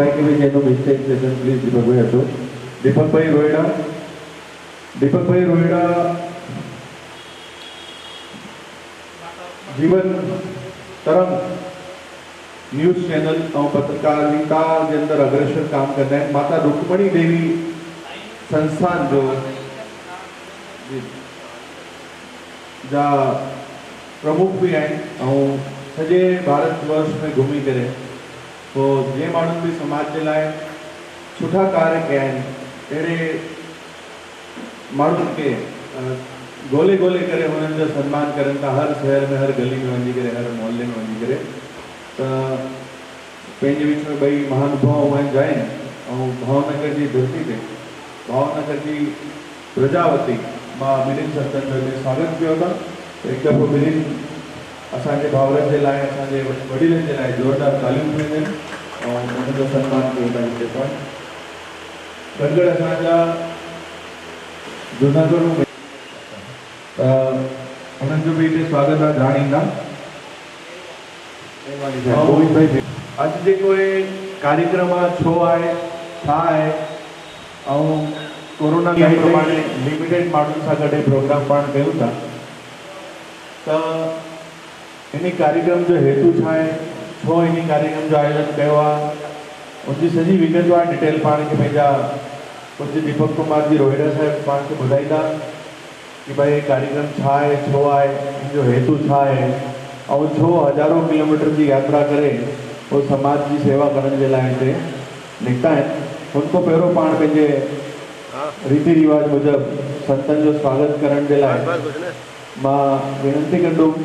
भाई के भी चैनो मिस्टेक सेशन प्लीज दीपक भाई हटो। दीपक भाई रोहिड़ा जीवन तरंग न्यूज चैनल और पत्रकारिता के अंदर अग्रसर काम करना है। माता रुक्मणी देवी संस्थान जो जा प्रमुख भी हैं और सजे भारत वर्ष में घूमी करे तो जे माण्हुनि भी समाज के लाए सुठा कार्य कया आहिनि अहिड़े माण्हुनि के गोले गोले करे उन्हनि जो सम्मान करनि था। हर शहर में हर गली में वञी करे हर मोहल्ले में वञी करे त पंहिंजे विच में ॿई महानुभाव आहिनि आहिनि ऐं भावनगर जी धरती ते भावनगर जी प्रजावती मां मिलिंद संतन जो हिते स्वागत कयो था। हिकु दफ़ो मिलिंद असांजे भाउरनि जे लाइ असांजे वॾीलनि जे लाइ ज़ोरदार तालियूं ॾींदा आहिनि ऐं उन्हनि जो सम्मान कयो था। हिते पण गॾु असांजा जूनागढ़ में उन्हनि जो भी हिते स्वागत आहे ॼाण ईंदा। अॼु जेको कार्यक्रम आहे छो आहे छा आहे ऐं कोरोना लाइ प्रमाणे लिमिटेड माण्हुनि सां गॾु प्रोग्राम पाण कयूं था त इन कार्यक्रम जो हेतु छा आहे छो इन कार्यक्रम जो आयोजन कयो आहे उनजी सॼी विगतवार डिटेल पाण खे पंहिंजा कुझु दीपक कुमार जी रोहिड़ा साहिब पाण खे ॿुधाईंदा कि भाई कार्यक्रम छा है छो है इनजो हेतु छा है और छो हज़ारों किलोमीटर की यात्रा करे वो समाज की सेवा करने के लिए हिते निकता है। उनको पहिरों पाण पंहिंजे रीति रिवाज मुजब संतन जो स्वागत करण के लिए मां विनंती कंदुमि।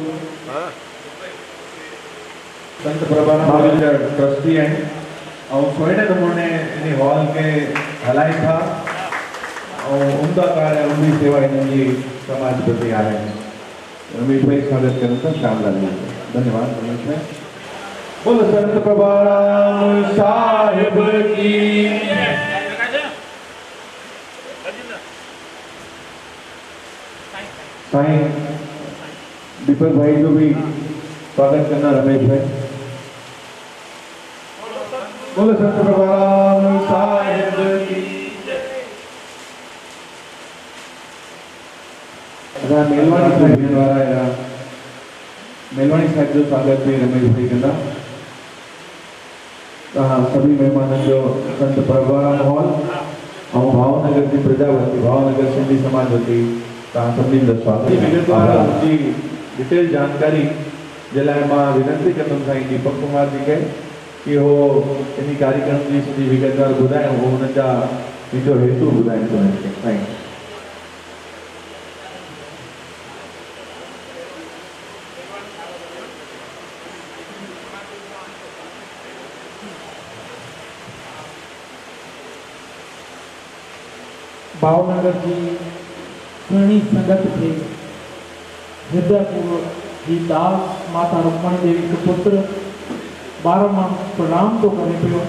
संत प्रभाराम महावीर जा ट्रस्टी आहिनि और सुहिणे नमूने इन हॉल के हलाइनि था और उमदा कार्य उमदी सेवा इनकी समाज प्रति आ रहे हैं। रमेश भाई स्वागत करें तो श्यामलाल जी धन्यवाद। रमेश भाई बोलो संत प्रभाराम साहिब की। साईं दीपक भाई जो भी स्वागत करना रमेश भाई। बोलो संत प्रभाराम साहिब की। मेलवानी साहिब द्वारा या मेलवानी साहिब जो स्वागत भी रमेश भाई कंदा। सभी मेहमानों जो संत प्रभाराम हॉल और भावनगर की प्रजावती भावनगर सिंधी समाज वती सभी जो स्वागत विगतवार उनकी डिटेल जानकारी जे लाइ मां विनंती कंदुमि साईं दीपक कुमार जी के कि वो इन कार्यक्रम की सॼी विगतवार ॿुधाइनि वो हुननि जा जो हेतु ॿुधाइनि उन्हनि खे। साईं भावनगर की सुहिणी संगत थे हृदयपूर्वक जी दास माता रुक्मणी देवी के पुत्र बारम्बार प्रणाम तो करे पियो।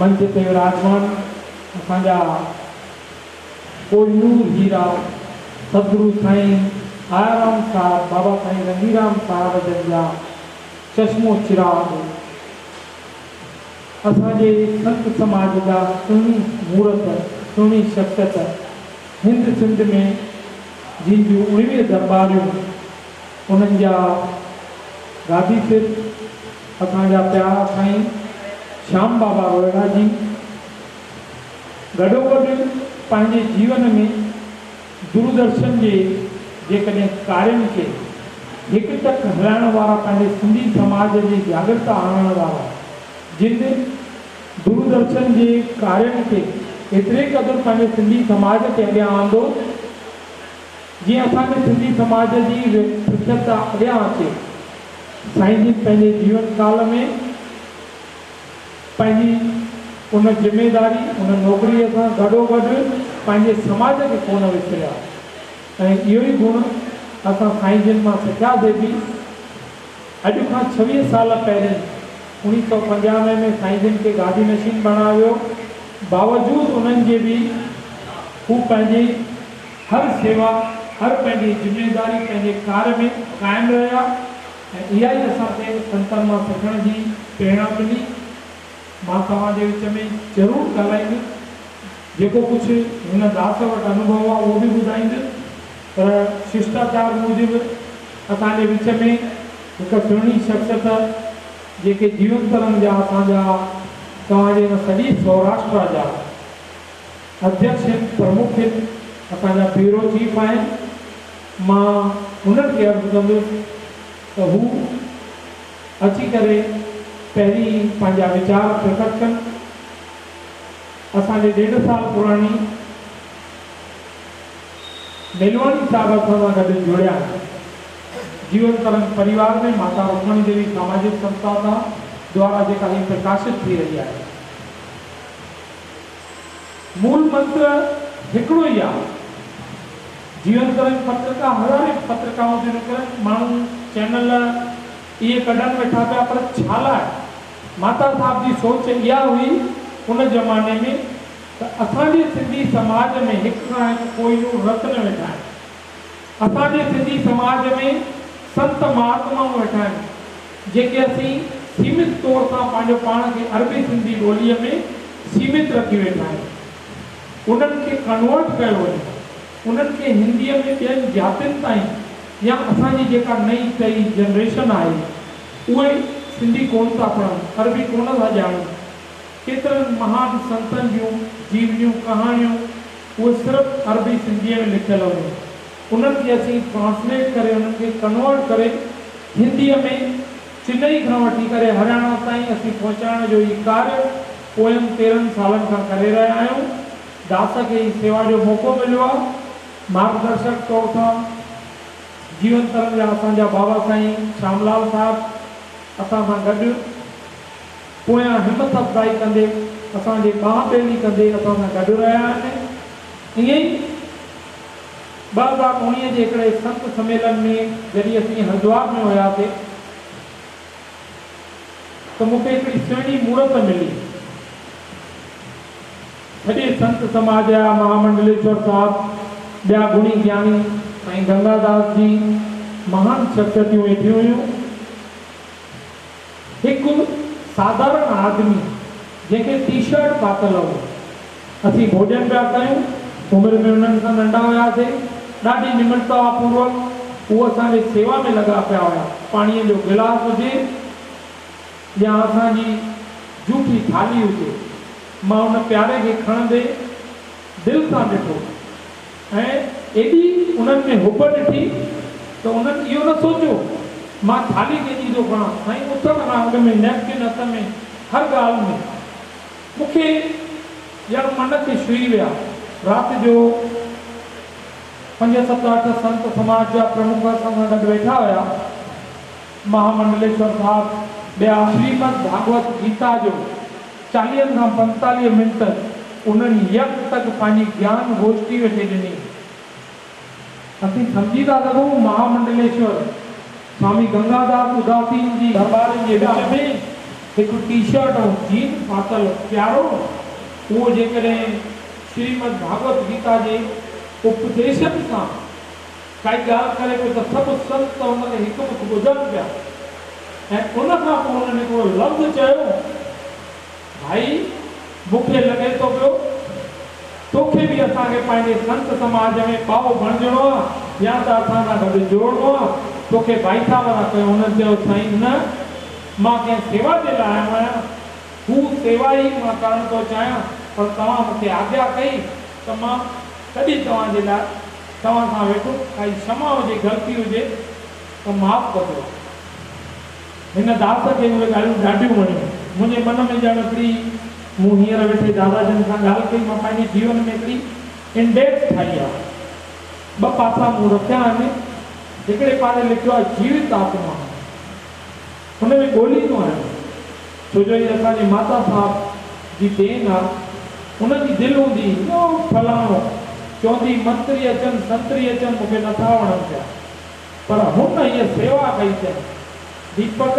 मंच ते विराजमान असांजा कोहिनूर हीरा सदगुरु साईं आयाराम साहब बाबा साईं रंगीराम साहब जन चश्मो चिराग असांजे संत समाज जा सुहिणी मूर्त सुहिणी शख्सियत हिंद सिंध में जिन जूं 19 दरबारियूं उन्हनि जा गादी सिर असांजा प्यारा साईं श्याम बाबा रोहिड़ा जी गॾोगॾु पंहिंजे जीवन में दूरदर्शन जे जेकॾहिं कार्यनि खे हिकु तक हलाइण वारा पंहिंजे सिंधी समाज जी जागृता आणण वारा जिन दूरदर्शन जे कार्यनि खे एतिरे क़दुरु पंहिंजे सिंधी समाज खे अॻियां आंदो जीअं असांजे सिंधी समाज जी प्रख्यात अॻियां अचे। साईं जी पंहिंजे जीवन काल में पंहिंजी उन जिम्मेदारी उन नौकरीअ सां गॾोगॾु पंहिंजे समाज खे कोन विसरिया ऐं इहो ई गुण असां साईं जिन मां सिखियासीं बि। अॼु खां 26 साल पहिरें 1995 में साईं जिन खे गादी नशीन बणायो बावजूद उन्हनि जे भी हू पंहिंजी हर सेवा हर पंहिंजी जिम्मेदारी पंहिंजे कार्य में कायम रहा। इहा ई असांखे संतनि मां सिखण जी प्रेरणा मिली मां तव्हांजे विच में ज़रूरु ॻाल्हाईंदुसि, जेको कुझु हिन दास वटि अनुभव आहे उहो बि ॿुधाईंदुसि। पर शिष्टाचार मूजिबि असांजे विच में हिकु सुहिणी शख़्सियत जेके जीवन तरंग जा असांजा तव्हांजे हिन सॼी सौराष्ट्र जा अध्यक्ष आहिनि, प्रमुख आहिनि, असांजा ब्यूरो चीफ आहिनि। मां हुननि खे अर्ज़ु कंदुसि त हू अची करे पहिरीं पंहिंजा वीचार प्रकट कनि। असांजे 1.5 साल पुराणी मेलवाणी साहब असां सां गॾु जुड़िया आहिनि। जीवन तरंग परिवार में माता रुक्मणी देवी सामाजिक संस्था द्वारा जेका ही प्रकाशित थी रही है। मूल मंत्र हिकिड़ो ही आहे। जीवन तरंग पत्रिका हज़ारे पत्रिकाओं जो निकिरनि, माण्हू चैनल इहे कढनि वेठा पिया, पर छा लाइ? माता साहब जी सोच इहा हुई उन ज़माने में त असांजे सिंधी समाज में हिकु खां हिकु कोहिनूर रत्न वेठा आहिनि। असांजे सिंधी समाज में संत महात्माऊं वेठा आहिनि जेके असीं सीमित तौर सां पंहिंजो पाण खे अरबी सिंधी ॿोलीअ में सीमित रखी वेठा आहियूं। उन्हनि खे कन्वर्ट कयो वञे, उन्हनि खे हिंदीअ में ॿियनि जातियुनि ताईं, या असांजी जेका नई टई जनरेशन आहे उहे सिंधी कोन था पढ़नि, अरबी कोन था ॼाणनि। केतिरनि महान संतनि जूं जीवनियूं कहाणियूं उहे सिर्फ़ु अरबी सिंधीअ में लिखियल हुयूं। उन्हनि खे असीं ट्रांसलेट करे, उन्हनि खे कन्वर्ट करे हिंदीअ में चेन्नई खां वठी करे हरियाणा ताईं असीं पहुचाइण जो ई कार्य पोयनि 13 सालनि खां करे रहिया आहियूं। दास खे ई सेवा जो मौक़ो मिलियो आहे। मार्गदर्शक तौर सां जीवन तरंग जा असांजा बाबा साईं श्यामलाल साहब असां सां गॾु पोयां हिमत अफ़ज़ाई कंदे, असांजे ॿाह ॿेली कंदे असां सां गॾु रहिया आहिनि। ईअं ई 2019 जे हिकिड़े संत सम्मेलन में जॾहिं असीं हरिद्वार में हुयासीं त मूंखे हिकिड़ी सुहिणी मूर्त मिली। सॼे संत समाज जा महामंडलेश्वर साहब, ॿिया गुणी ज्ञानी साईं गंगादास जी, महान शख्सियतूं वेठी हुयूं। हिकु साधारण आदमी जंहिंखे टी शर्ट पातल हो, असीं भोजन पिया कयूं, उमिरि में उन्हनि खां नंढा हुयासीं, ॾाढी निमरता पूर्वक उहो असांजे सेवा में लॻा पिया हुया। पाणीअ जो गिलास हुजे या असांजी जूठी थाली हुजे, मां उन प्यारे खे खणंदे दिलि सां ॾिठो ऐं एॾी उन्हनि में हुब ॾिठी त उन्हनि इहो न सोचियो मां थाली कंहिंजी थो खणां। साईं उथण खां अॻु में नैपकिन हथ में, हर ॻाल्हि में मूंखे ॼण मन खे छुई विया। राति जो 5, 7, 8 संत समाज जा प्रमुख असां सां गॾु वेठा हुया। महामंडलेश्वर साहब, ॿिया श्रीमद भागवत गीता जो 40 खां 45 मिंट उन्हनि यज्ञ तक पंहिंजी ज्ञान गोष्ठी वेठे ॾिनी। असीं सम्झी था सघूं महामंडलेश्वर स्वामी गंगादास उदासीन जी दरबार जे विच में हिकु टी शर्ट ऐं जीन्स पातल प्यारो, उहो जेकॾहिं श्रीमद भागवत गीता जे उपदेशनि सां काई ॻाल्हि करे पियो त सभु संत हुनखे हिकु मुख ॿुधनि पिया। ऐं उन खां पोइ हुननि हिकिड़ो लफ़्ज़ चयो, भाई मूंखे लॻे थो पियो तोखे बि असांखे पंहिंजे संत समाज में ॿाओ बणिजणो आहे या त असां सां गॾु जोड़णो आहे। तोखे भाई साहब न कयो। हुननि चयो साईं न, मां कंहिं सेवा जे लाइ आयो आहियां, हू सेवा ई मां करणु थो चाहियां, पर तव्हां मूंखे आज्ञा कई त मां कॾहिं तव्हांजे लाइ तव्हां सां वेठो, काई क्षमा हुजे, ग़लती हुजे त माफ़ कजो। हिन दास खे उहे ॻाल्हियूं ॾाढियूं वणियूं। मुंहिंजे मन में ॼण हिकिड़ी, मूं हींअर वेठे दादाजन सां ॻाल्हि कई, मां पंहिंजे जीवन में हिकिड़ी इंडेक्स ठाही आहे। 2 पासा मूं रखिया आहिनि। हिकिड़े पासे लिखियो आहे जीवित आत्मा, हुन में ॻोल्हींदो आहियां, छो जो हीअ असांजी माता साहब जी देन आहे। हुनजी दिलि हूंदी फलाणो चवंदी मंत्री अचनि, संतरी अचनि, मूंखे नथा वणनि पिया, पर हुन हीअ सेवा कई अथनि। दीपक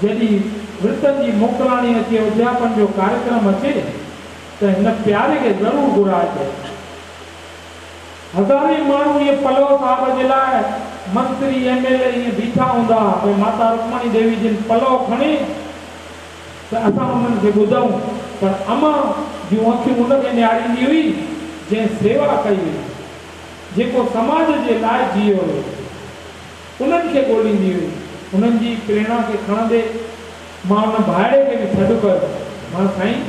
जॾहिं विर्तनि जी मोकिलाणी अचे, उद्यापन जो कार्यक्रम अचे त हिन प्यारे खे ज़रूरु घुराइजे। हज़ारे माण्हू इहे पलव साहब जे लाइ मंत्री MLA ईअं बीठा हूंदा, भई माता रुक्मणी देवी जिन पलव खणी त असां उन्हनि खे ॿुधूं पर अमा जूं अखियूं उनखे निहारींदी हुई जंहिं सेवा कई हुई, जेको समाज जे लाइ जीयो हुयो, उन्हनि खे ॻोल्हींदी हुई। उन्हनि जी प्रेरणा खे खणंदे मां उन भाइड़े खे बि सॾु कयो। मां साईं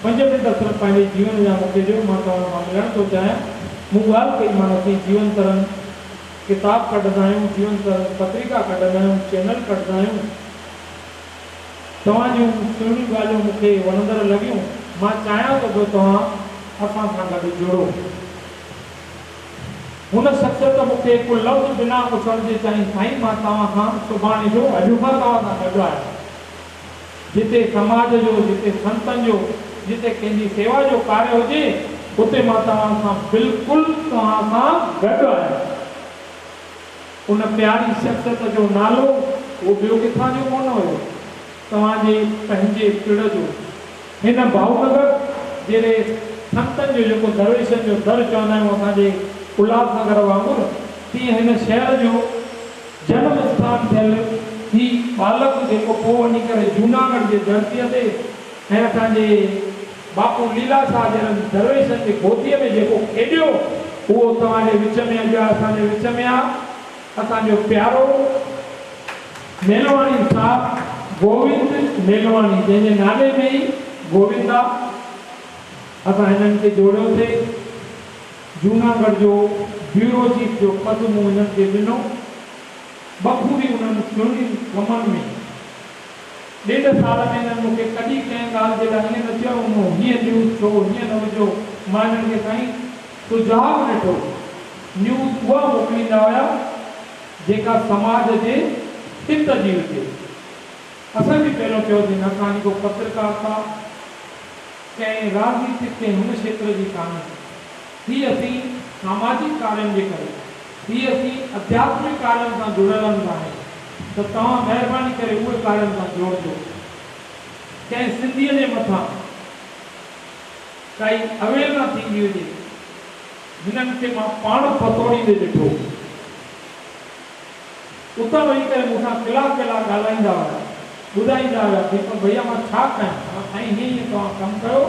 5 मिंट सिर्फ़ु पंहिंजे जीवन जा मूंखे ॾियो, मां तव्हां खां मिलणु थो चाहियां। मूं ॻाल्हि कई, मां असीं जीवन तरन किताब कढंदा आहियूं, जीवन तरन पत्रिका कढंदा आहियूं, चैनल कढंदा आहियूं। तव्हां जूं सुहिणियूं ॻाल्हियूं मूंखे वणंदड़ लॻियूं। मां चाहियां थो पियो तव्हां असां सां गॾु जुड़ो। हुन शख़्सियत मूंखे हिकु लफ़्ज़ बिना पुछण जे चई, साईं मां तव्हां खां सुभाणे जो अॼु खां तव्हां सां गॾु आहियां। जिते समाज जो, जिते संतनि जो, जिते कंहिंजी सेवा जो कार्य हुजे, उते मां तव्हां सां बिल्कुलु तव्हां सां गॾु आहियां। उन प्यारी शख़्सियत जो नालो उहो ॿियो किथां जो कोन हुयो, तव्हांजे पंहिंजे पिड़ जो। हिन भावनगर जहिड़े संतनि जो जेको दरवेशनि जो दर चवंदा आहियूं असांजे उल्हासनगर वांगुरु, तीअं हिन शहर जो जन्म स्थान थियल ही बालक जेको पोइ वञी करे जूनागढ़ जे धरतीअ ते ऐं असांजे बापू लीलाशाह जहिड़नि दरवेशनि जे गोदीअ में जेको खेॾियो, उहो तव्हांजे विच में अॼु असांजे विच में आहे। असांजो प्यारो मेलवाणी साहब गोविंद मेलवाणी, जंहिंजे नाले में ई गोविंद आहे। असां हिननि खे जोड़ियोसीं। जूनागढ़ जो ब्यूरो चीफ जो पद मूं हिननि खे ॾिनो। बखूबी उन्हनि सुहिणी कमनि में 1.5 साल में हिननि मूंखे कॾहिं कंहिं ॻाल्हि जे लाइ हीअं न चयो मूं हीअं न्यूज़ छो, हीअं न विझो। मां हिननि खे साईं सुझाव ॾिठो, न्यूज़ उहा मोकिलींदा हुया जेका समाज जे हित जी हुजे। असां बि पहिरियों चयोसीं न असांजी को पत्रकारिता कंहिं राजनीतिक कंहिं हुन क्षेत्र जी कान्हे, ही असीं सामाजिक कार्यों जे करे, ही असीं आध्यात्मिक कार्यों सां जुड़ियल आहियूं। त तव्हां महिरबानी करे उहे कार्यों सां जोड़िजो। कंहिं सिंधीअ जे मथां काई अवेलना थींदी हुजे, हिननि खे मां पाण पतोड़ींदे ॾिठो। उतां वही करे मूंसां कलाक ॻाल्हाईंदा हुआ, ॿुधाईंदा हुआ कि भैया मां छा कयां। साईं हीअं तव्हां कमु कयो,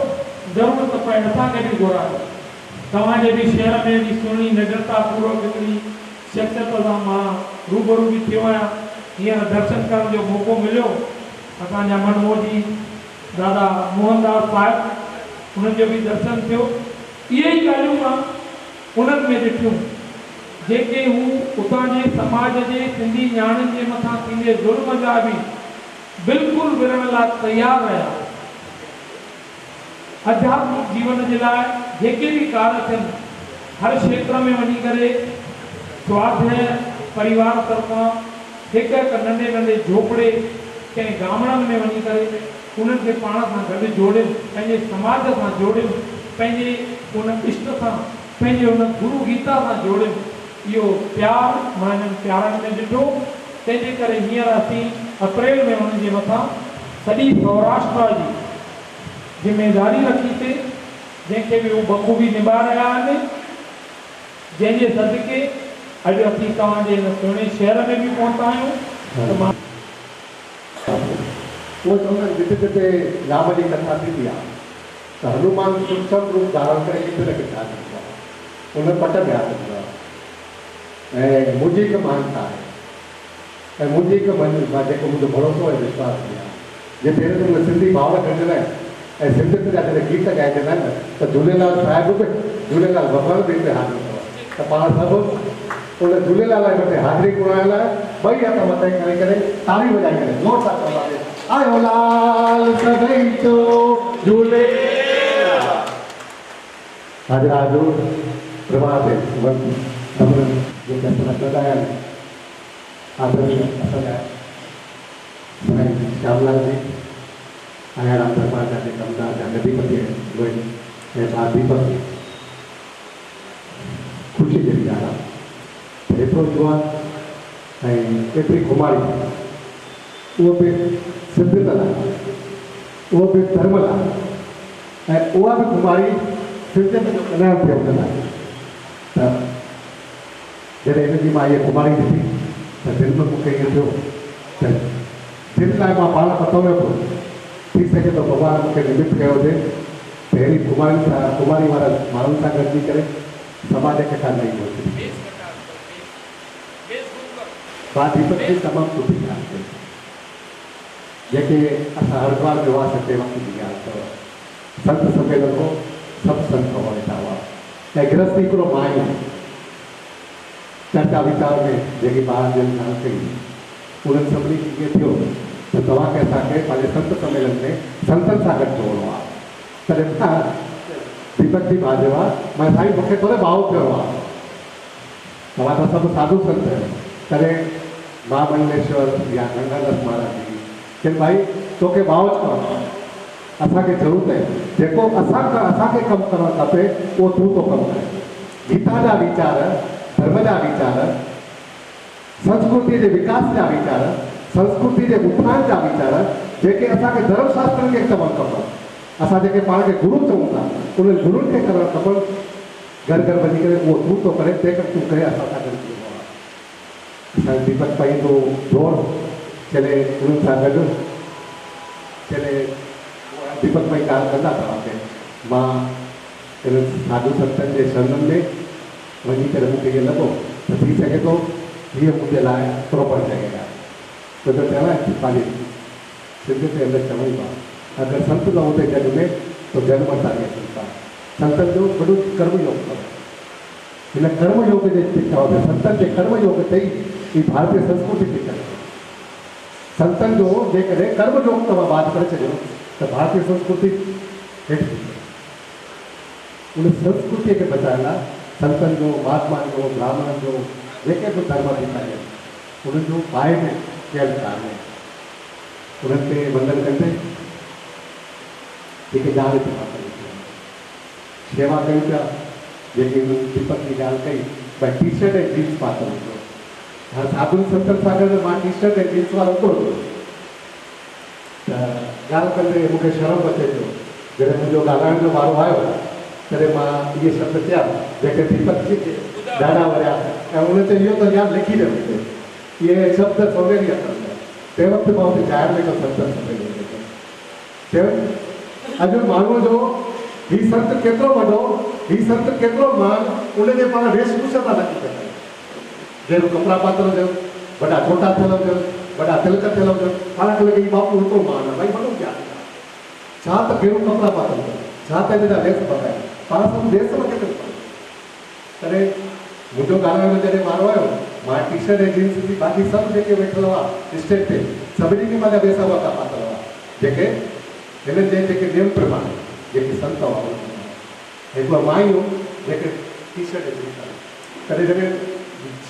ज़रूरत पए असांखे बि घुरायो। तव्हांजे बि शहर में बि सुहिणी निडरता पूर्वक हिकिड़ी शख़्सियत सां मां रूबरू बि थियो आहियां। हींअर दर्शन करण जो मौक़ो मिलियो। असांजा मनमोजी दादा मोहनदास साहिब, उन्हनि जो बि दर्शन थियो। इहे ई ॻाल्हियूं मां उन्हनि में ॾिठियूं जेके हू उतां जे समाज जे सिंधी न्याणियुनि जे मथां थींदे ज़ुल्म जा बि बिल्कुलु विढ़ण लाइ तयारु रहिया। आध्यात्मिक जीवन जे लाइ जेके बि कार्य थियनि, हर क्षेत्र में वञी करे स्वाध्याय परिवार तरफ़ां हिकु नंढे नंढे झोपड़े कंहिं गामड़नि में वञी करे उन्हनि खे पाण सां गॾु जोड़ियो, पंहिंजे समाज सां जोड़ियो, पंहिंजे उन इष्ट सां, पंहिंजे उन गुरु गीता सां जोड़ियो। इहो प्यार मां हिननि प्यारनि में ॾिठो। तंहिंजे करे हींअर असीं अप्रैल में उन्हनि जे मथां सॼी सौराष्ट्र जी ज़िमेदारी रखीसीं, जंहिंखे बि उहे बख़ूबी निभाए रहिया आहिनि, जंहिंजे सदके अॼु असीं तव्हांजे हिन सुहिणे शहर में बि पहुता आहियूं। त मां वो चवंदा आहिनि जिते जिते राम जी कथा थींदी आहे त हनुमान सभु रूप धारण करे किथे न किथे हलंदो आहे, उन पट में हलंदो आहे। ऐं मुंहिंजी हिकु मानता आहे, ऐं मुंहिंजी हिकु मां जेको मुंहिंजो भरोसो ऐं विश्वास बि आहे, जे पहिरियों त उन सिंधी भावर गॾिजंदा आहिनि ऐं सिंधियत जा जॾहिं गीत ॻाइजंदा आहिनि न त झूलेलाल साहिब बि झूलेलाल भॻवान बि हिते हाज़िर अथव। त पाण सभु उन झूलेलाल जे मथे हाज़िरी घुराइण लाइ ॿई हथ मथे करे करे ताड़ी वॼाए करे ज़ोर सां चवंदासीं, आयो लाल सदाई तो झूले। हाज़िर हाज़ुर प्रभात सभिनी जेके असां कंदा आहिनि आदरणीय असांजा साईं श्यामलाल जी, आयाराम दरबार जा जेके कमदार जा गदीपति आहिनि उहे ऐं मां दीपक, ख़ुशी जहिड़ी ॻाल्हि आहे त एतिरो जुवान ऐं एतिरी खुमारी उहो बि सिंधियत लाइ, उहो बि धर्म लाइ, ऐं उहा बि खुमारी सिंधियत जो कल्याण थिए उन लाइ। त जॾहिं हिनजी मां इहा खुमारी ॾिठी त दिलि में मूंखे इहो थियो त जिन लाइ मां पाण पतो पियो थी सके तो भगवान मूंखे निमित कयो हुजे पहिरीं कुमारी वारा माण्हुनि सां गॾिजी करे समाज खे का नई पहुची बात दीपक जी तमामु सुठी ॻाल्हि कई जेके असां हरिद्वार में हुआसीं तंहिं वक़्त जी ॻाल्हि अथव संत सम्मेलन हो सभु संत वेठा हुआ ऐं गृहस्थी हिकिड़ो माई चर्चा वीचार में जेकी ॿार जन ॻाल्हि कई उन्हनि सभिनी खे ईअं थियो त तव्हांखे असांखे पंहिंजे संत सम्मेलन में संतनि सां गॾु जोड़णो आहे तॾहिं मां दीपक जी मां चयो आहे मां साईं मूंखे थोरो भाव थियो आहे तव्हां त सभु साधू संत आहियो तॾहिं महामंडलेश्वर या गंगादास महाराज जी कि भाई तोखे भाव चओ असांखे ज़रूरत आहे जेको असांखे कमु करणु खपे उहो तूं थो कमु करे गीता जा वीचार धर्म जा वीचार संस्कृति जे विकास जा वीचार संस्कृति जे उत्थान जा वीचार जेके असांखे धर्मशास्त्रनि खे चवणु खपनि असां जेके पाण खे गुरु चऊं था उन्हनि गुरुनि खे करणु खपनि घर घर वञी करे उहो तूं थो करे तंहिं करे तूं करे असां सां गॾु थींदो आहे असांजो दीपक पंहिंजो जोड़ चले उन्हनि सां गॾु चले दीपक भाई ॻाल्हि कंदा तव्हांखे मां इन्हनि साधू संतनि जे शरणनि में वञी करे मूंखे ईअं लॻो त थी सघे थो हीअ मुंहिंजे लाइ प्रोपर जॻह आहे छो त चवणु आहे पंहिंजी सिंध जे अंदरि चवणी आहे अगरि संत न हुजे जग में तो जन्म तारीअ संता संतनि जो वॾो कर्मयोग अथव हिन कर्मयोग जे चओ त संतनि जे कर्मयोग ते ई भारतीय संस्कृति थी करे संतनि जो जेकॾहिं कर्मयोग तव्हां बात करे छॾियो त भारतीय संस्कृति हेठि थी उन संस्कृतिअ खे बचाइण लाइ संतनि जो महात्मानि जो ब्राह्मणनि जो जेके बि धर्म थींदा आहिनि उन्हनि जो पाए में कयल कान्हे उन्हनि खे वंदन कंदे जेके ॻाल्हि सेवा कयूं पिया शेवा कयूं पिया जेके दीपक जी ॻाल्हि कई भई टी शर्ट ऐं जींस पातो हूंदो हाणे साधुनि संतनि सां गॾु मां टी शर्ट ऐं जींस वारो कोन त ॻाल्हि कंदे मूंखे शर्म अचे पियो जॾहिं मुंहिंजो ॻाल्हाइण जो वारो आयो तॾहिं मां इहे शब्द चया जेके दीपक जी ॾाढा वणिया ऐं उन ते इहो त यादि लिखी ॾियो मूंखे इहे शब्द सवेरी अथनि तंहिं वक़्तु मां हुते ॻाइण में संतनि सम्मेलन चयो अॼु माण्हूअ जो हीउ संत केतिरो वॾो हीउ संत केतिरो मान उनजे पाण वेशभूषा था नकी करे जहिड़ो कपिड़ा पातल हुजनि वॾा छोटा थियल हुजनि वॾा तिलक थियल हुजनि पाण खे लॻे बापू हिकिड़ो मान आहे भई वॾो क्या छा त कहिड़ो कपिड़ा पातल हुजनि छा त हिन जा लेस पकाए पाण सभु देश में केतिरो पए तॾहिं मुंहिंजो ॻाल्हाइण जॾहिं वारो आयो मां टी शर्ट ऐं जींस जी बाक़ी सभु जेके वेठल हुआ स्टेज ते सभिनी खे पंहिंजा पैसा वरिता पातल हुआ जेके हिननि जे जेके नियम प्रमाणे जेके संत हुआ हिकु माइयूं जेके टी शर्ट ऐं जींस तॾहिं जॾहिं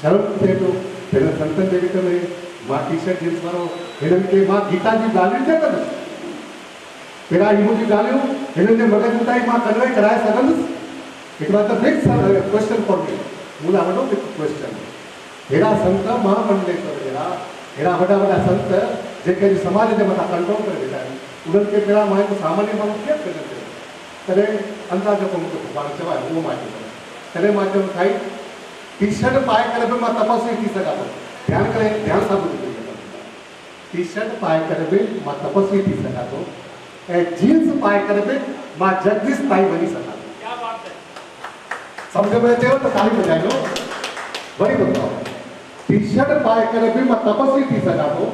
शर्म थिए पियो त हिन संतनि जे विच में मां टी शर्ट जींस वारो हिननि खे मां गीता जी ॻाल्हियूं न कंदुसि पहिरां ही मुंहिंजी ॻाल्हियूं हिननि जे मगज ताईं मां कन्वे कराए सघंदुसि हिकिड़ो त फिक्स क्वेश्चन फॉर मी मूं लाइ वॾो क्वेश्चन अहिड़ा संत महामंडलेश्वर जहिड़ा अहिड़ा वॾा वॾा संत जेके अॼु समाज जे मथां कंट्रोल करे वेठा आहिनि उन्हनि खे पहिरां मां हिकु सामान्य माण्हू कीअं फ़िकर कयो तॾहिं अंदाज़ जेको मूंखे भॻवान चवायो उहो मां चयो तॾहिं मां चयो साईं टी शर्ट पाए करे बि मां तपस्वी थी सघां थो ध्यान सां ॿुधी टी शर्ट पाए करे बि मां तपस्वी थी सघां थो ऐं जींस पाए करे बि मां जगदीश ताईं वञी सघां थो सम्झ में अचेव त ताली बजाइजो वरी ॿुधायो टी शर्ट पाए करे बि मां तपस्वी थी सघां थो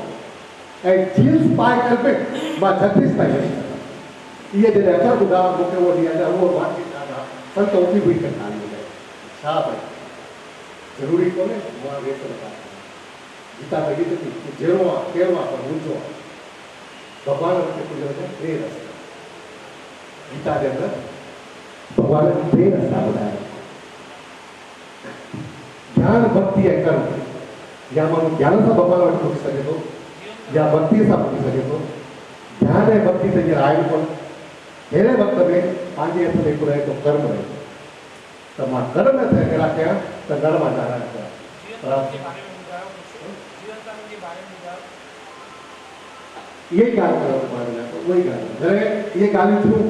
ऐं जींस पाए करे बि मां जगदीश ताईं वञी सघां इहे जॾहिं अखर ॿुधा मूंखे उहो ॾींहुं अञा उहो वाकिफ़ ॾाढा संत उथी हुई ताली ॿुधाए छा भई ज़रूरी कोन्हे मां वेस लॻा गीता में गीत थी जहिड़ो आहे कहिड़ो आहे पर मुंहिंजो आहे भॻवान वटि पुॼण जा टे रस्ता गीता जे अंदरि भॻवान टे रस्ता ॿुधाया ज्ञान भक्ति ऐं कर्म या माण्हू ज्ञान सां भॻवान वटि पुॼी सघे थो या भक्तीअ सां पुॼी सघे थो ध्यान ऐं भक्ति त हींअर आहिनि कोन अहिड़े वक़्त में पंहिंजे हथ में हिकु रहे थो कर्म रहे त मां कर्म न अहिड़ा कयां त घर मां नाराज़ कयां इहे ई ॻाल्हि कयो उहा ई ॻाल्हि जॾहिं इहे ॻाल्हियूं थियूं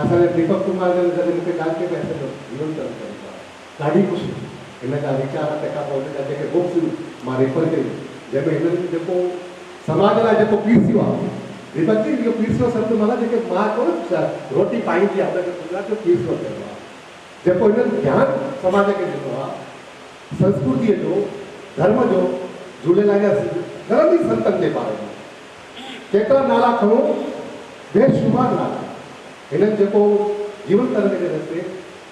असांजे दीपक कुमार जॾहिं मूंखे ॻाल्हि कई पैसे जीवन कर्म कयो ॾाढी ख़ुशी हिन जा वीचार तंहिंखां पोइ हिन जा जेके बुक्स मां रेफर कयूं जंहिंमें हिननि जेको समाज लाइ जेको पीसियो आहे दीपक जी इहो पीसो शब्द माना जेके मां कोन रोटी पाईंदी आहे हुनखे गुजरात जो पीसो चइबो आहे, जेको हिननि ध्यानु समाज खे ॾिनो आहे संस्कृतीअ जो, धर्म जो, झूलेलाल जा घणनि ई संतनि जे बारे में केतिरा नाला खणो बेशुमार नाला। हिननि जेको जीवन करण जे रस्ते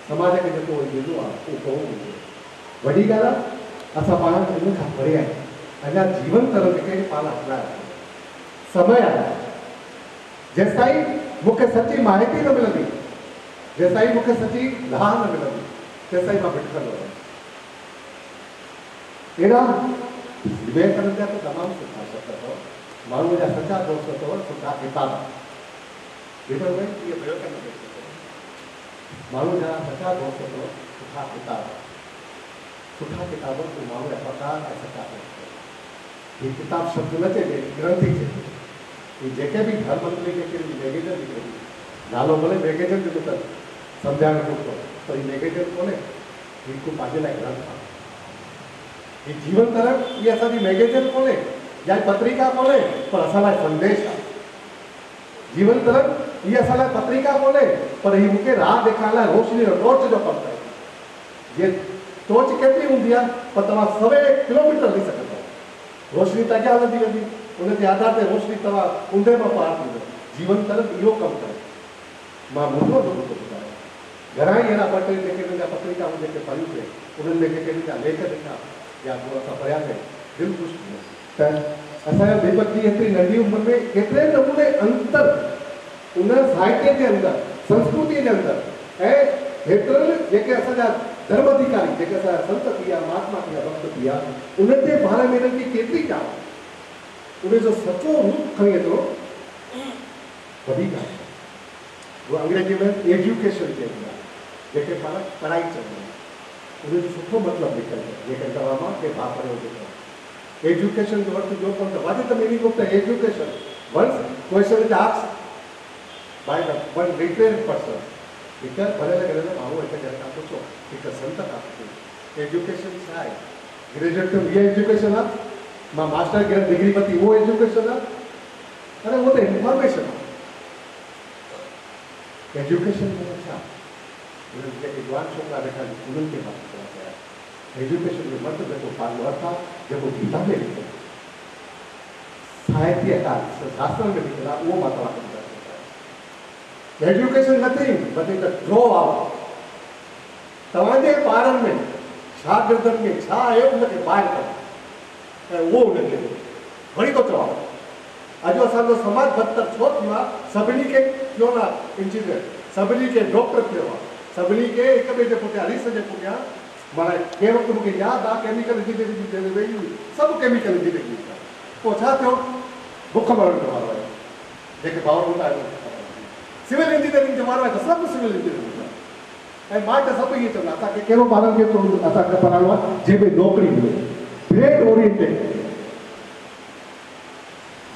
समाज खे जेको ॾिनो आहे उहो कहो वॾी ॻाल्हि आहे। असां पाण हिन खां परे आहियूं, अञा जीवन करण खे पाण अपनाया समय आहे। जेसिताईं मूंखे सची माहिती न मिलंदी, जेसिताईं मूंखे सची लाह न मिलंदी, तेसिताईं मां भिटकंदो रहियां। अहिड़ा विवेकानंद जा त तमामु सुठा शब्द अथव, माण्हूअ जा सचा दोस्त अथव, सुठा किताब। ॾिठो भई इहे विवेकानंद माण्हू जा सचा दोस्त अथव, सुठा किताब, सुठा किताब तूं माण्हू जा प्रकार ऐं सचा दोस्त। हीअ किताब शब्द न चइजे, ग्रंथी चइजे। ये जेके भी धर्म मंत्री के मैगेजर निकली नालो भले मैगेजर जो तो समझाने को पर ये मैगेजर कोने इनको पाजे लायक ग्रंथ ये जीवन तरफ ये असांजी मैगेजर कोने या पत्रिका कोने पर असां संदेश आहे। जीवन तरफ ये असां पत्रिका कोने पर ये मूंखे राह ॾेखारण लाइ रोशनी जो टॉर्च जो कमु करे। ये टॉर्च केतिरी हूंदी आहे पर तव्हां 100 किलोमीटर हली सघंदा आहियो, रोशनी त अॻियां हलंदी वेंदी, उनके आधार पे रोशनी तव्हां ऊंधे मां पार थींदो। जीवन तरफ़ इहो कमु करे मां मुंहिंजो थो ॿुधायां। घणा ई अहिड़ा ॿ टे जेके मुंहिंजा पत्रिका जेके पढ़ियूं उन्हनि में जेके मुंहिंजा लेख ॾिठा या जो असां पढ़ियासीं दिलि ख़ुशि थी वियो त असांजो दीपक जी एतिरी नंढी उमिरि में केतिरे नमूने अंतर उन साहित्य जे अंदरि, संस्कृति जे अंदरि ऐं हेतिरनि जेके असांजा धर्म अधिकारी जेके असांजा संत थी विया, महात्मा थी विया, भक्त थी विया, उन्हनि जे बारे में हिननि खे केतिरी ॼाण, उन्हें जो सचो रूप खणी अचो वधीक आहे। वो अंग्रेजी में एजुकेशन चइबो आहे, जेके पाण पढ़ाई चवंदा आहियूं, उनजो सुठो मतिलबु निकिरंदो जेके तव्हां मां के भाउ पढ़ियो हुजे। एजुकेशन जो अर्थ जो कोन what is the meaning of the education? Once question is asked by the one literate person, हिकु भले गॾियल माण्हू हिकु ॼणे खां पुछो, हिकु संत खां पुछो एजुकेशन छा आहे? ग्रेजुएट जो इहा एजुकेशन आहे, मां मास्टर डिग्री वरिती वो एजुकेशन आहे? अरे वो तो इंफॉर्मेशन आहे। एजुकेशन में छा जेके जवान छोकिरा वेठा उन्हनि खे मां चवणु चाहियां एजुकेशन जो मतिलबु जेको पंहिंजो अर्थ आहे जेको गीता में लिखियलु आहे, साहित्यकार शास्त्र में लिखियलु आहे, उहो मां तव्हांखे ॿुधाइणु चाहियां। Education nothing but it draw out तव्हांजे ॿारनि में शागिर्दनि में छा आहे उनखे ॿाहिरि कढो ऐं उहो उनखे वरी थो चवां। अॼु असांजो समाज बदतर छो थियो आहे? सभिनी खे थियो न इंजीनियर, सभिनी खे डॉक्टर थियो आहे, सभिनी खे हिक ॿिए जे पुठियां रीस जे पुठियां माना कंहिं वक़्तु मूंखे यादि आहे केमिकल इंजीनियरिंग जी वेई हुई, सभु केमिकल इंजीनियरिंग जी। पोइ छा थियो? बुख मरण जो वारो आहे, जेके भाउर हूंदा आहिनि सिविल इंजीनियरिंग जो वारो आहे त सभु सिविल इंजीनियरिंग ऐं मां त सभु इहे चवंदा असांखे कहिड़ो ॿारनि खे असांखे पढ़ाइणो आहे जंहिंमें नौकिरी मिले, ग्रेड ओरिएंटेड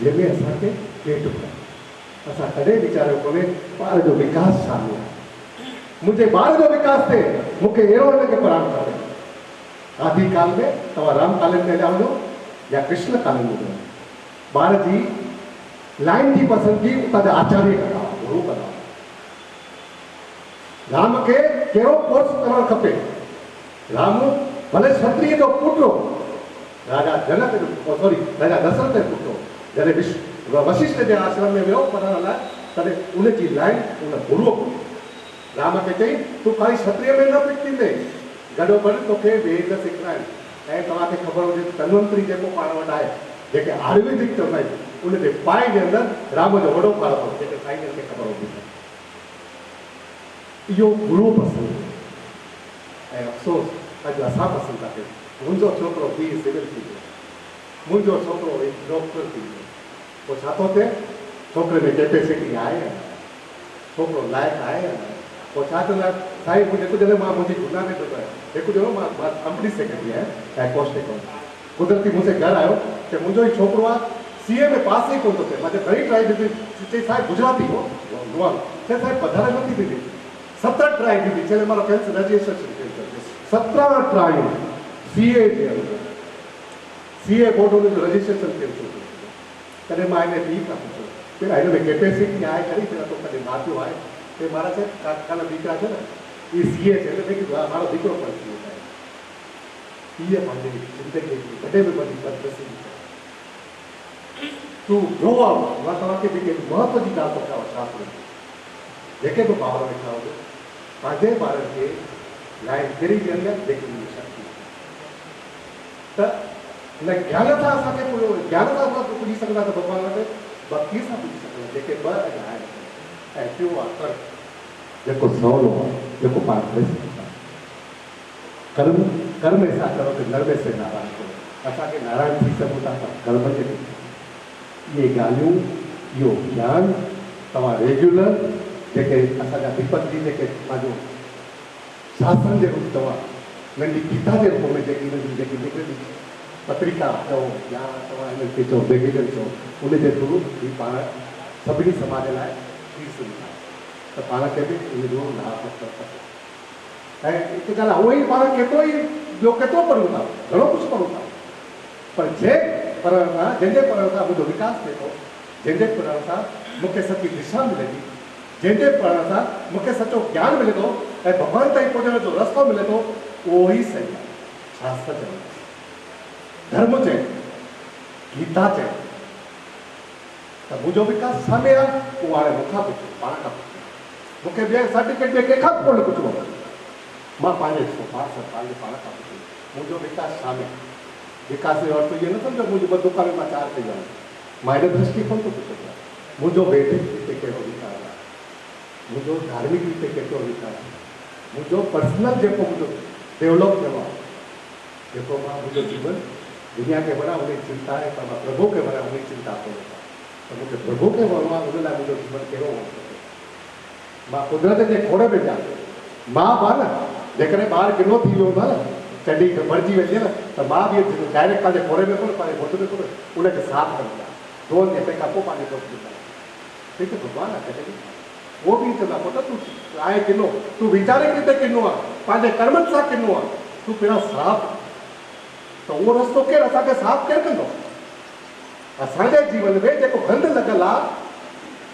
जंहिंमें असांखे पेट भरे। असां कॾहिं वीचारियो कोन्हे ॿार जो विकास छा आहे, मुंहिंजे ॿार जो विकास थिए, मूंखे अहिड़ो हिनखे पढ़ाइणु खपे। आदिकाल में तव्हां राम कॉलेज में हलिया वञो या कृष्ण कॉलेज में वञो, ॿार जी लाइन जी पसंदगी उतां जा आचार्य कंदा हुआ, गुरू कंदा हुआ। राम खे कहिड़ो कोर्स करणु खपे? राम भले क्षत्रिय जो पुटु हो, राजा जनक जो सॉरी राजा दशरथ जो पुटु हो, जॾहिं वशिष्ठ जे आश्रम में वियो पढ़ण लाइ तॾहिं उनजी लाइन उन गुरूअ कई। राम खे चई तूं ख़ाली क्षत्रिय में न फिट थींदे, गॾोगॾु तोखे वेद सिखणा आहिनि ऐं तव्हांखे ख़बर हुजे धन्वंतरी जेको पाण वटि आहे, जेके आयुर्वेदिक चवंदा आहिनि, उनजे पाए जे अंदरि राम जो वॾो पाण अथव, जेके साईं खे ख़बर हुजे। इहो गुरू पसंदि ऐं अफ़सोस अॼु असां पसंदि था कयूं। मुंहिंजो छोकिरो बी सिविल थी वियो, मुंहिंजो छोकिरो डॉक्टर थी वियो, पोइ छा थो थिए? छोकिरे में कैपेसिटी आहे या न? छोकिरो लाइक़ु आहे या न? पोइ छा चवंदा आहिनि साईं मुंहिंजे हिकु ॼणे मां मुंहिंजी गुना में थो कयां, हिकु ॼणो मां कंपनी सेक्रेटरी आहियां ऐं कोस्ट अकाउंट, कुदरती मुंहिंजे घरु आयो कि मुंहिंजो ई छोकिरो आहे CA में पास ई कोन थो थिए। मां घणी ट्राई ॾिठी, चई साहिबु गुजराती हो चए साहिबु पधारे नथी ॾिनी, 17 ट्राई ॾिठी, चए मां कैंसिल रजिस्ट्रेशन 17 ट्राई CA जे अंदरि, CA बोर्ड हुनजो रजिस्ट्रेशन कयो। तॾहिं मां हिन ॿी खां पुछो પેલા એને કેપેસિટી આય કરી પેલા તો કદી માથું આય તે મારા છે કાકા દીકરા છે ને એ સીએ છે એટલે મેં કીધું આ મારો દીકરો પણ સીએ થાય ये मांगे जिंदगी की बड़े में बड़ी बदनसीबी है तू रोवा वातावरण के भी महत्व की बात का शास्त्र देखे तो बाहर बैठा हो आधे भारत के लाइन तेरी जरिया देखने की शक्ति तो न ज्ञान था असांखे पूरो ज्ञान था असां पुॼी सघंदा त भॻवान वटि भक्ति सां पुॼी सघंदा जेके ॿ अॼु आहिनि ऐं टियों आहे कर्म जेको सवलो आहे जेको पाण करे सघंदा कर्म कर्म ऐसा करो कि नर्म से नारायण करो असांखे नारायण थी सघूं था कर्म जे इहे ॻाल्हियूं इहो ज्ञान तव्हां रेग्युलर जेके असांजा दीपक जी जेके पंहिंजो शासन जे रूप तव्हां नंढी गीता जे रूप में जेकी हिनजी जेकी निकिरंदी पत्रिका चओ या तव्हां हिननि खे चओ मैगज़ीन चओ उन जे थ्रू ही पाण सभिनी समाज लाइ थी सघूं था त पाण खे बि उन जो लाभ वठणु खपे ऐं हिकु ॻाल्हि उहो ई पाण केतिरो ई ॿियो केतिरो पढ़ूं था घणो कुझु पढ़ूं था पर पढ़ण सां जंहिंजे पढ़ण सां मुंहिंजो विकास थिए थो जंहिंजे पढ़ण सां मूंखे सची दिशा मिले थी जंहिंजे पढ़ण सां मूंखे सचो ज्ञान मिले थो ऐं भॻवान ताईं पहुचण जो रस्तो मिले थो उहो ई सही आहे शास्त्र चए धर्म चए गीता चए त मुंहिंजो विकास साम्हूं आहे उहो हाणे मूंखां पुछो पाण खां पुछो मूंखे ॿिए सर्टिफिकेट ॿिए कंहिंखां कोन पुछिणो मां पंहिंजे पंहिंजे पाण खां पुछो मुंहिंजो विकास साम्हूं आहे विकास जो अर्थ इहो न सम्झो मुंहिंजी ॿ दुकान मां चारि कई आहे मां हिन दृष्टिकोण थो पुछो पिया मुंहिंजो वैदिक रीते कहिड़ो विकास आहे मुंहिंजो धार्मिक रीते केतिरो विकास आहे मुंहिंजो पर्सनल जेको मुंहिंजो डेवलप थियो आहे जेको मां मुंहिंजो जीवन दुनिया खे वणा उनजी चिंता आहे पर मां प्रभु खे वणा उनजी चिंता कयां त मूंखे प्रभु खे वणो आहे उन लाइ मुंहिंजो जीवन कहिड़ो हुअणु खपे मां कुदरत जे खोड़ में ॼाण मां बि आहे न जेकॾहिं ॿार किनो थी वियो हूंदो आहे न चडी भरिजी वेंदी आहे न त मां बि डायरेक्ट पंहिंजे खोड़े में कोन पंहिंजे घोट में कोन उनखे साफ़ कंदी आहे रोज़ तंहिंखां पोइ पंहिंजे घोट ॾींदा हिकु भॻवानु आहे कॾहिं उहो बि चवंदो आहे पुट तूं आहे किनो तूं वीचारे किथे किनो आहे पंहिंजे कर्मनि सां किनो आहे तूं पहिरियों साफ़ त उहो रस्तो केरु असांखे साफ़ केरु कंदो असांजे जीवन में जेको गंद लॻल आहे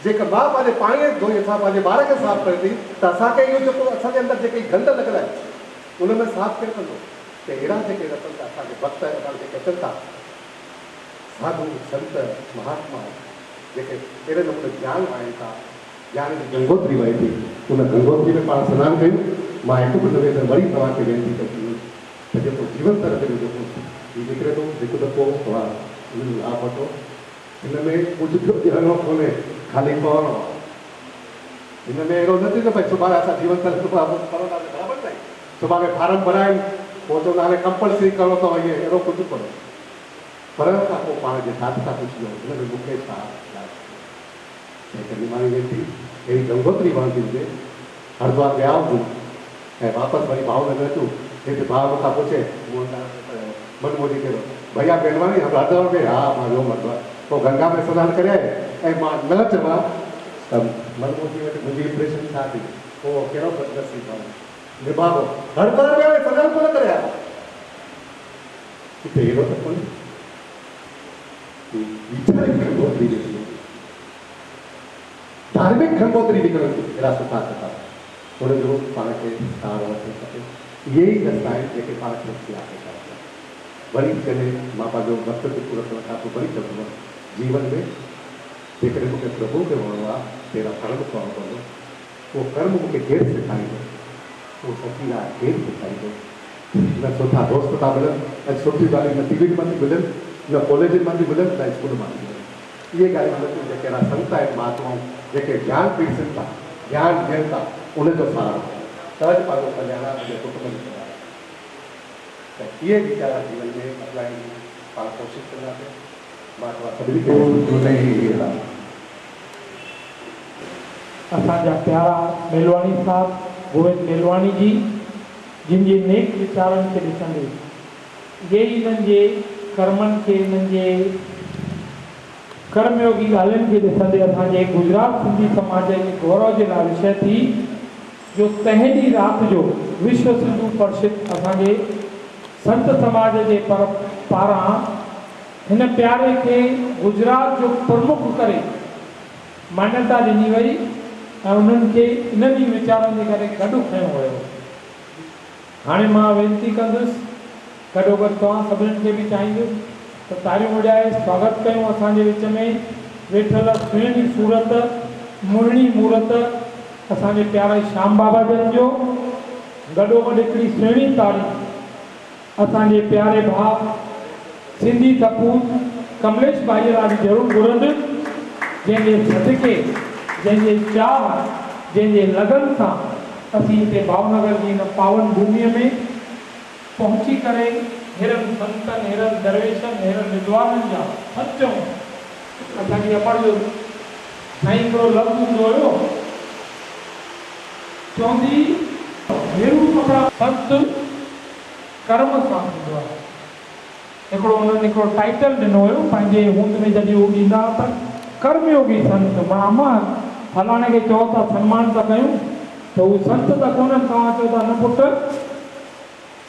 जेका मां पंहिंजे पाणीअ धोई असां पंहिंजे ॿार खे साफ़ करे थी त असांखे इहो जेको असांजे अंदरि जेके गंद लॻल आहे उन में साफ़ केरु कंदो त अहिड़ा जेके अचनि था असांखे भक्त जेके अचनि था साधु संत महात्मा जेके अहिड़े नमूने ज्ञान आहिनि था ज्ञान जी गंगोत्री वहे थी उन गंगोत्री में पाण सनानु कयूं मां हिकु बि निवेदन वरी तव्हांखे वेनिती कंदी त जेको जीवन तरफ़ जो जेको हीउ निकिरे थो हिकु दफ़ो तव्हां हुन लाभ वठो हिन में कुझु बि ॾियणो कोन्हे खाली पढ़णो आहे हिन में अहिड़ो न थींदो भई सुभाणे असां जीवन तरफ़ बराबरि नाही सुभाणे फार्म भराइनि पोइ चवंदा हाणे कंपलसरी करिणो अथव इहे अहिड़ो कुझु कोन्हे पढ़ण खां पोइ पाण जे साथ सां पुछिजो हिन में मूंखे छा कॾहिं मां वेठी अहिड़ी गंगोत्री वणंदी हुजे हरिद्वार विया हुजूं ऐं वापसि वरी भावनगर अचूं हिते भाउ मूंखां पुछे मनमोजी कहिड़ो भैया बेलवानी हरिद्वार में हा मां वियो हरिद्वार पोइ गंगा में सनानु करे ऐं मां न चवां त मनमोजी वटि मुंहिंजी इंप्रेशन छा थी पोइ कहिड़ो बदनसीब आहे निभागो हरिद्वार में सनानु कोन करे आयो हिते अहिड़ो त कोन्हे वीचारिक गंगोत्री निकिरी धार्मिक गंगोत्री निकिरंदी अहिड़ा सुठा कथा हुनजो पाण खे सार वठणु खपे इहे ई रस्ता आहिनि जेके पाण खे इख़्तियार करणा वरी कॾहिं मां पंहिंजो वक़्तु पूरो करण खां पोइ वरी चवंदुमि जीवन में जेकॾहिं मूंखे प्रभु खे वणो आहे तेरा कर्म करणु पवंदो उहो कर्म मूंखे केरु सेखारींदो उहो सची आहे केरु सेखारींदो न सुठा दोस्त था मिलनि ऐं सुठियूं ॻाल्हियूं न टीवी मां थी मिलनि न कॉलेजनि मां थी मिलनि न स्कूल मां थी मिलनि इहे ॻाल्हियूं जेके अहिड़ा संत आहिनि महात्माऊं जेके ज्ञान पीड़िसनि था ज्ञान ॾियनि था उनजो सहारो तव्हांजो पंहिंजो कल्याण मुंहिंजे कुटुंब में त इहे वीचारा जीवन में अपनाइण जी पाण कोशिशि कंदासीं मां तव्हां सभिनी खे असांजा प्यारा मेलवाणी साहब गोविंद मेलवाणी जी जिन जे नेक वीचारनि खे ॾिसंदे जे इन्हनि जे कर्मनि खे इन्हनि जे कर्मयोगी ॻाल्हियुनि खे ॾिसंदे असांजे गुजरात सिंधी समाज जे गौरव जे लाइ विषय थी जो तंहिं ॾींहुं राति जो विश्व सिंधु परिषद असांजे संत समाज जे पारां हिन प्यारे खे गुजरात जो प्रमुख करे मान्यता ॾिनी वई ऐं उन्हनि खे इन्हनि ई वीचारनि जे करे गॾु खयो वियो। हाणे मां वेनिती कंदुसि गॾोगॾु तव्हां सभिनीनि खे बि चाहींदुसि त तारियूं वॼाए स्वागत कयूं असांजे विच में वेठल सुहिणी सूरत मुरणी मूरत असांजे प्यारे श्याम बाबा जन जो। गॾोगॾु हिकिड़ी सुहिणी ताड़ी असांजे प्यारे भाउ सिंधी सपूत कमलेश भाई लाइ ज़रूरु घुरंदुसि, जंहिंजे सदके जंहिंजे चाह जंहिंजे लगन सां असीं हिते भावनगर जी हिन पावन भूमीअ में पहुची करे हेरनि संतनि हेरनि दरवेशनि हेरनि विद्वाननि जा सचूं असांजी अमर जो साईं हिकिड़ो लफ़्ज़ हूंदो हुयो, चवंदी हेरू पकड़ा संत कर्म सां थींदो आहे। हिकिड़ो उन्हनि हिकिड़ो टाइटल ॾिनो हुयो पंहिंजे हूंद में जॾहिं उहो ॾींदा त कर्मयोगी संत। मां फलाणे खे चओ था सम्मान था कयूं त उहे संत त कोन्हनि, तव्हां चओ था न पुटु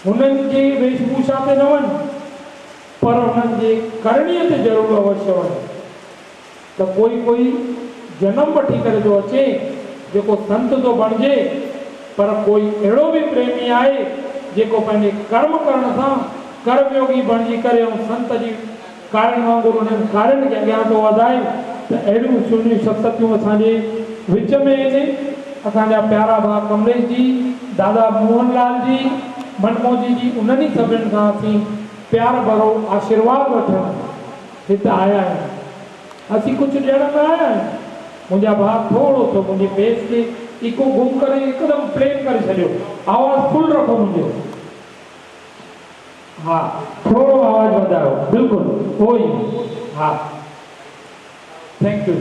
हुननि जे वेशभूषा ते न वञ पर हुननि जे करणीअ ते ज़रूरु अवश्य वञ। त कोई जनम वठी करे थो अचे जेको संत थो बणिजे, पर कोई अहिड़ो बि प्रेमी आहे जेको पंहिंजे कर्म करण सां कर्मयोगी बणिजी करे ऐं संत जी कारण वांगुरु उन्हनि कारण खे अॻियां थो वधाए। त अहिड़ियूं सुहिणियूं शख़्सियतूं असांजे विच में आहिनि। असांजा प्यारा भाउ कमलेश जी, दादा मोहनलाल जी, मनमोजी जी, उन्हनि ई सभिनि खां असीं प्यार भरो आशीर्वाद वठण हिते आया आहियूं। असीं कुझु ॾियण में आया आहियूं। मुंहिंजा भाउ थोरो सो मुंहिंजे बेस खे इको गुम करे हिकदमि प्लेन करे छॾियो, आवाज़ फुल रखो मुंहिंजो, हा थोरो आवाज़ वधायो, बिल्कुलु उहो ई, हा थैंक यू।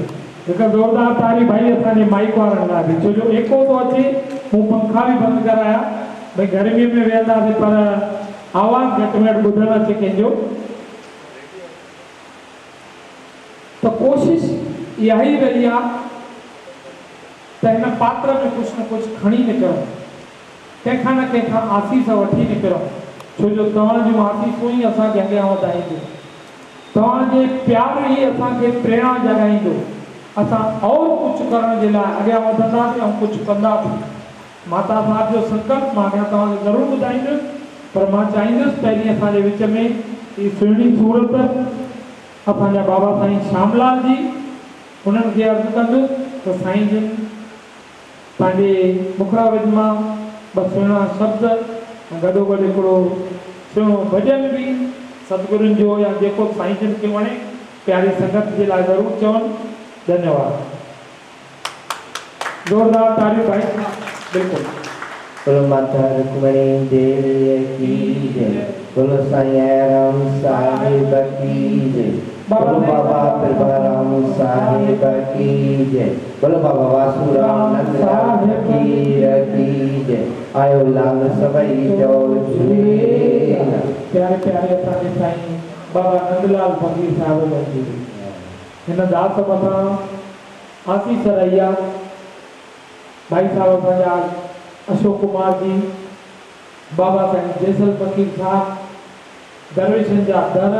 हिकु ज़ोरदार तारी भाई असांजे माइक वारनि लाइ बि, छो जो एको थो अचे, मूं पंखा बि बंदि कराया भई गर्मीअ में वेहंदासीं पर आवाज़ घटि में घटि ॿुधणु अचे कंहिंजो। त कोशिशि इहा ई रही आहे त हिन पात्र में कुझु न कुझु खणी निकिरूं, कंहिंखां न कंहिंखां आसीस वठी निकिरूं, छो जो तव्हांजूं आसीसूं ई असांखे अॻियां वधाईंदियूं, तव्हांजे प्यार ई असांखे प्रेरणा जगाईंदो। असां और कुझु करण जे लाइ अॻियां वधंदासीं ऐं कुझु कंदासीं। माता साहिब जो संकल्प मां अॻियां तव्हांखे ज़रूरु ॿुधाईंदुसि, पर मां चाहींदुसि पहिरीं असांजे विच में ही सुहिणी सूरत असांजा बाबा साईं श्यामलाल जी, उन्हनि खे अर्ज़ु कंदुसि त साईं जन पंहिंजे मुखराविद मां ॿ सुहिणा शब्द ऐं गॾोगॾु हिकिड़ो सुहिणो भॼन बि सतगुरुनि जो या जेको साईं जन खे वणे प्यारी संगत जे लाइ ज़रूरु चवनि। धन्यवाद, ज़ोरदार तारीफ़ भाई, बिल्कुलु। बोलो माता रुक्मणी देवी की जय, बोलो साईं राम साहिब की जय, बोलो बाबा प्रभाराम साहिब की जय, बोलो बाबा वासुराम नंद फकीर की जय। आयो लाल सभई जो झूले। प्यारे प्यारे असांजे साईं बाबा नंदलाल फकीर साहिब जी हिन दास मथां आसीस रही आहे। भाई साहब असांजा अशोक कुमार जी, बाबा साईं जैसल फकीर साहब दरवेशनि जा दर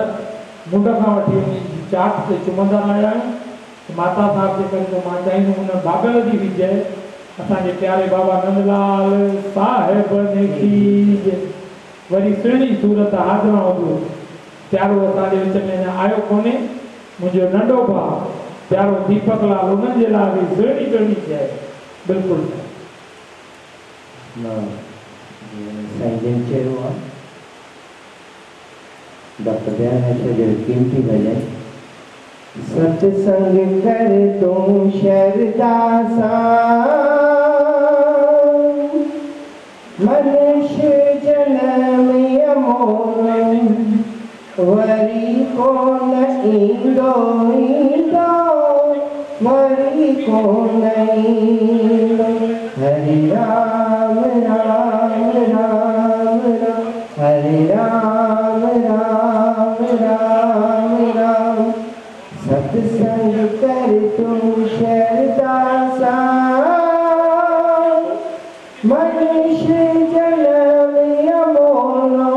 मुंड खां वठी उन्हनि जी चाट ते चुमंदा रहिया आहियूं। माता साहिब जे करे त मां चाहींदुमि हुन बाबल जी बि जय। असांजे प्यारे बाबा नंदलाल साहिब की जय। वरी सुहिणी सूरत हाज़िरा हुजो, प्यारो असांजे विच में अञा आयो कोन्हे, मुंहिंजो नंढो भाउ प्यारो दीपक लाल, उन्हनि जे लाइ बि सुहिणी सुहिणी जय। बिल्कुलु साईं जन चयो आहे डॉक्टर दयानंद जो कीमती भजन, सत्संग कर तूं शरदा सां मनुष्य जन्म अमोल वरी को न ईंदो ईंदो वरी को न ईंदो। हरे राम राम राम राम हरे राम राम राम राम। सत्संग कर तू शरदा सां मनुष्य जन्म अमोलो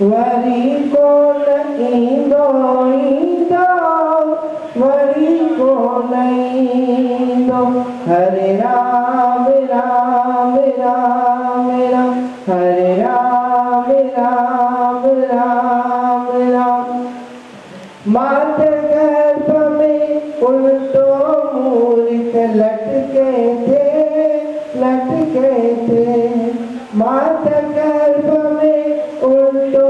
वरी को न ईंदो ईंदो वरी को न माता गर्भ में उल्टो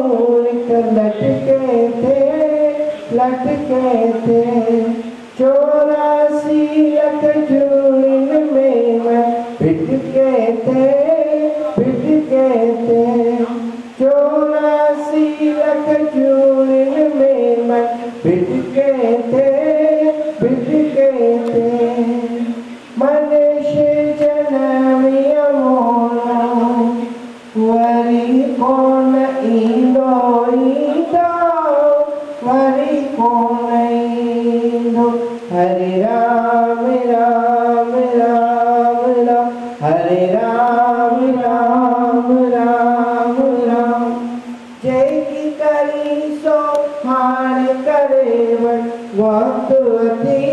मूर्ख लटके थे 84 लाख जून में भिटके थे 84 लाख जून में भिटके थे मनुष्य जन्मिया मोनो वरी कौन ईंदो वरी कौन ईंदो हरे राम राम राम राम हरे राम राम राम राम जय की करी सो हाण करे वक्तवती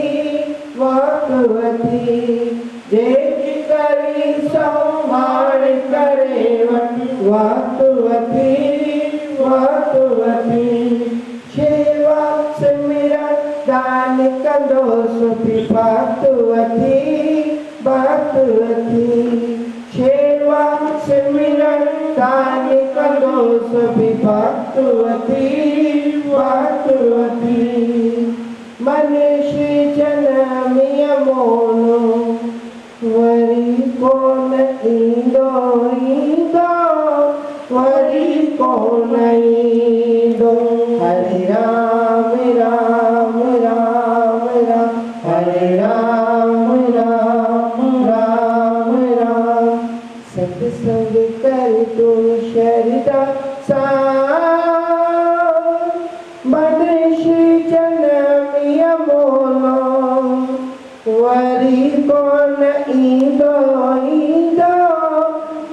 जय की करी सो हाण करे वक्तवती सेवा सिमरन दान कंदो सुठी भक्तवती सेवा सिमरन दान कंदो सुठी भक्तवती मनुष्य जन्मिया मोनो वरी कौन ईंदो वरी कौन ईंदो हरे राम राम राम राम हरे राम राम राम राम सत्संग कर तू शरदा मनुष्य जन्मिया मोनो वरी कौन ईंदो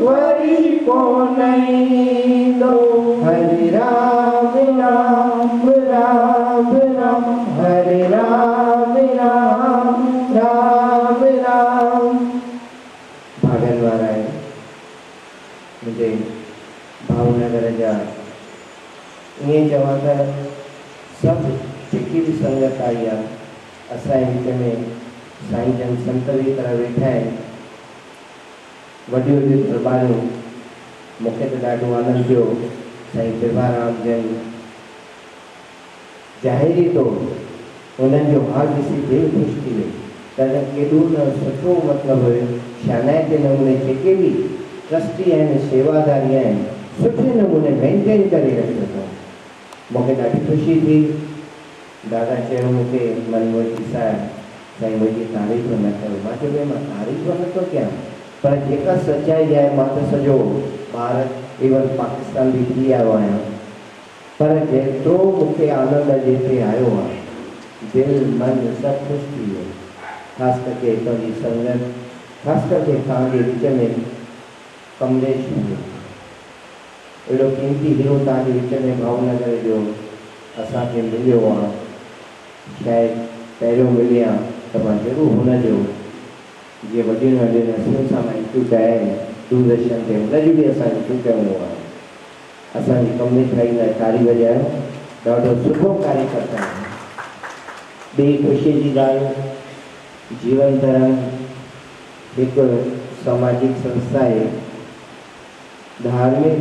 वरी कौन ईंदो हरे राम राम राम राम हरे राम राम राम राम भागन वारा है मुझे भावनगर जा ईअं चवां त सभु जेकी बि संगत आई आहे असांजे विच में साईं जन संत जी तरह वेठा आहिनि वॾियूं वॾियूं दरबारियूं मूंखे त ॾाढो आनंद थियो साईं प्रभाराम जन ज़ाहिरी तौर उन्हनि जो हाल ॾिसी दिलि ख़ुशि थी वई त केॾो न सुठो मतिलबु शानाइते नमूने जेके बि ट्रस्टी आहिनि सेवादारी आहिनि सुठे नमूने मेंटेन करे रखियो अथऊं मूंखे ॾाढी ख़ुशी थी दादा चयो मूंखे मनमोहन साहिब साईं मुंहिंजी तारीफ़ न कयो मां चयो भई मां तारीफ़ नथो कयां पर जेका सचाई आहे मां त सॼो भारत इवन पाकिस्तान बि थी आयो आहियां पर जेतिरो मूंखे आनंद जेके आयो आहे दिलि मन सभु ख़ुशि थी वियो ख़ासि करके हितां जी संगत ख़ासि करके तव्हांजे विच में कमलेश अहिड़ो कीमती हीरो तव्हांजे विच में भावनगर जो असांखे मिलियो आहे शायदि पहिरियों मिलिया त मां ज़रूरु हुनजो जीअं वॾियुनि वॾियुनि हस्तियुनि सां मां इंटरव्यू कया आहिनि दूरदर्शन ते हुनजो बि असां इंटरव्यू कयो आहे असांजी कमलेश भाई लाइ तारी वॼायो ॾाढो सुठो कार्यकर्ता आहे ॿी ख़ुशीअ जी ॻाल्हि जीवन तरंग हिकु सामाजिक संस्था आहे धार्मिक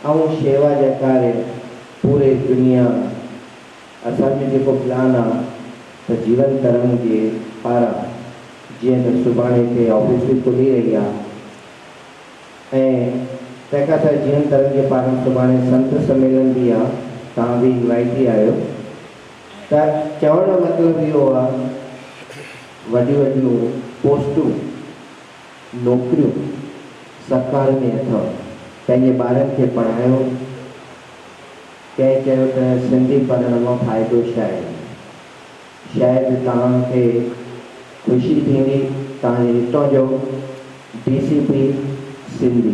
ऐं शेवा जा कार्य पूरे दुनिया असांजो जेको प्लान आहे त जीवन तरंग जे पारां जीअं त सुभाणे हिते ऑफिस बि खुली रही आहे ऐं तंहिंखां त जीवन तरंग जे पारां सुभाणे संत सम्मेलन बि आहे तव्हां बि इनवाइट थी आहियो त चवण जो मतिलबु इहो आहे वॾियूं वॾियूं पोस्टूं नौकरियूं सरकार में अथव पंहिंजे ॿारनि खे पढ़ायो कंहिं चयो त सिंधी पढ़ण मां फ़ाइदो छा आहे शायदि तव्हांखे ख़ुशी थींदी तव्हांजे हितां जो DCP सिंधी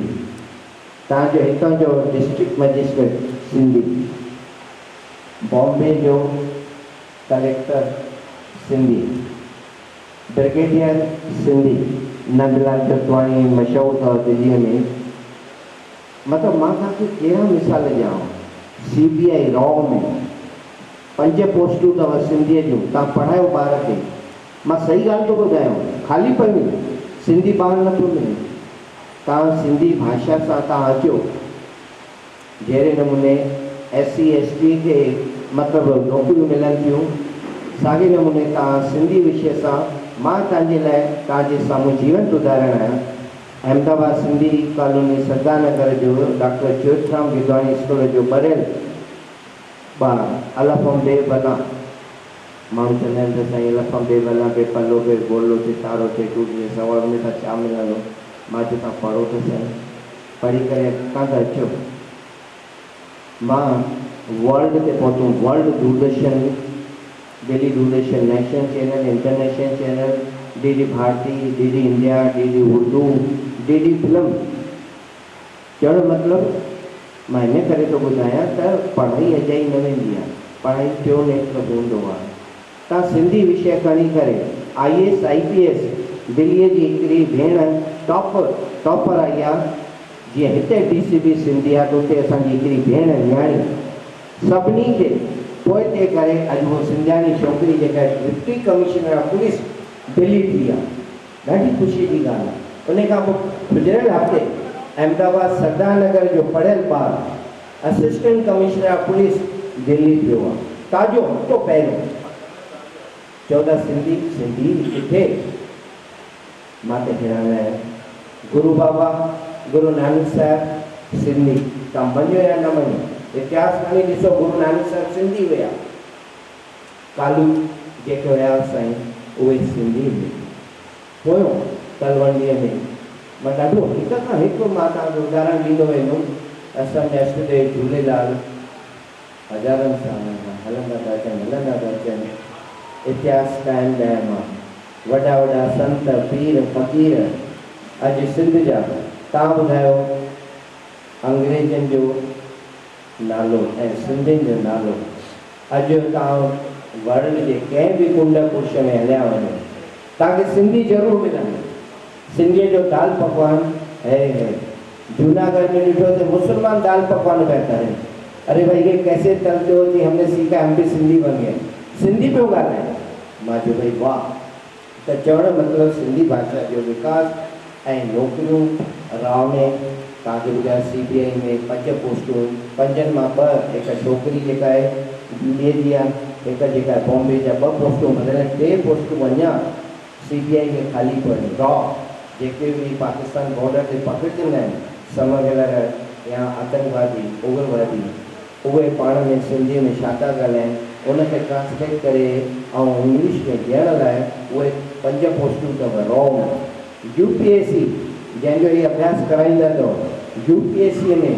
तव्हांजो हितां जो डिस्ट्रिक्ट मजिस्ट्रेट सिंधी बॉम्बे जो कलेक्टर सिंधी ब्रिगेडियर सिंधी नंदलाल जतवाणी मशहूरु अथव दिल्लीअ में मतिलबु मां तव्हांखे कहिड़ा मिसाल ॾियां CBI रॉ में 5 पोस्टूं अथव सिंधीअ जूं तव्हां पढ़ायो ॿार खे मां सही ॻाल्हि थो ॿुधायां ख़ाली पियूं सिंधी ॿार नथो मिले तव्हां सिंधी भाषा सां तव्हां अचो, जहिड़े नमूने SC ST खे मतिलबु नौकरियूं मिलनि थियूं, साॻे नमूने तव्हां सिंधी विषय सां मां तव्हांजे लाइ तव्हांजे साम्हूं जीवंत उदाहरण आहियां। अहमदाबाद सिंधी कॉलोनी सरदार नगर जो डॉक्टर ज्योतिराम गिदवाणी स्कूल जो पढ़ियल ॿार अलफ़म बे बना, माण्हू चवंदा आहिनि त साईं अलफ़म बे बना बे पलो बे बोलो थे तारो थे टूटे सवाल में त छा मिलंदो। मां चयो तव्हां पढ़ो त साईं, पढ़ी करे कान था अचो। मां वर्ल्ड ते पहुतुमि, world Doordarshan, Delhi Doordarshan national channel, international channel, DD Bharati, DD India, DD Urdu, DD film. चवण मतिलबु मां इन करे थो ॿुधायां त पढ़ाई अजाई न वेंदी आहे, पढ़ाई टियों नेत्र हूंदो आहे। तव्हां सिंधी विषय खणी करे IAS IPS दिल्लीअ जी हिकिड़ी भेण टॉपर आई आहे, जीअं हिते DCB सिंधी आहे त उते असांजी हिकिड़ी भेण न्याणी सभिनी खे पोइ ते करे अॼु उहो सिंधियाणी छोकिरी जेका deputy commissioner of police Delhi थी आहे, ॾाढी ख़ुशी जी ॻाल्हि आहे। उन खां पोइ गुज़िरियल हफ़्ते अहमदाबाद सरदार नगर जो पढ़ियल ॿार assistant commissioner of police Delhi थियो आहे, ताज़ो हफ़्तो पहिरियों। 14 सिंधी किथे? मां त हैरान आहियां। गुरु बाबा गुरु नानक साहिब सिंधी, तव्हां मञो या न मञो, इतिहास खणी ॾिसो, गुरु नानक साहिब सिंधी हुया, कालू जेके हुया साईं उहे सिंधी हुए। पोयों तलवंडीअ में मां ॾाढो हिक खां हिकु मां तव्हांखे उदाहरण ॾींदो वेंदुमि। असांजा इष्टदेव झूलेलाल हज़ारनि सालनि खां हलंदा था अचनि, इतिहास कायम ॾांहुं मां वॾा वॾा संत पीर फ़क़ीर अॼु सिंध जा। तव्हां ॿुधायो अंग्रेजनि जो नालो ऐं सिंधियुनि जो नालो, अॼु तव्हां वर्ल्ड जे कंहिं बि कुंड पुरुष में हलिया वञो, तव्हांखे सिंधी ज़रूरु मिलंदी। सिंधीअ जो दाल पकवान है जूनागढ़ में ॾिठो त मुस्लमान दाल पकवान पिया करनि। अरे भाई ये कैसे चलते हो कि हमने सीखा, हम भी सिंधी बन गए, सिंधी पियो ॻाल्हाए। मां चयो भई वाह। त चवण मतिलबु सिंधी भाषा जो विकास ऐं नौकरियूं राव में तव्हांखे ॿुधायो CBI में 5 पोस्टूं, 5 मां 2, हिकु छोकिरी जेका आहे BA जी आहे, हिकु जेका आहे बॉम्बे जा 2 पोस्टूं भरियल, 3 पोस्टूं अञा CBI में ख़ाली पढ़ी। रॉ जेके बि पाकिस्तान बॉर्डर ते पकड़जंदा आहिनि समग्लर या आतंकवादी उग्रवादी, उहे पाण में सिंधी में छा था ॻाल्हाइनि उनखे ट्रांसलेट करे ऐं इंग्लिश में ॾियण लाइ उहे 5 पोस्टूं अथव रॉ में। UPSC जंहिंजो इहे अभ्यास कराईंदा अथव UPSC में,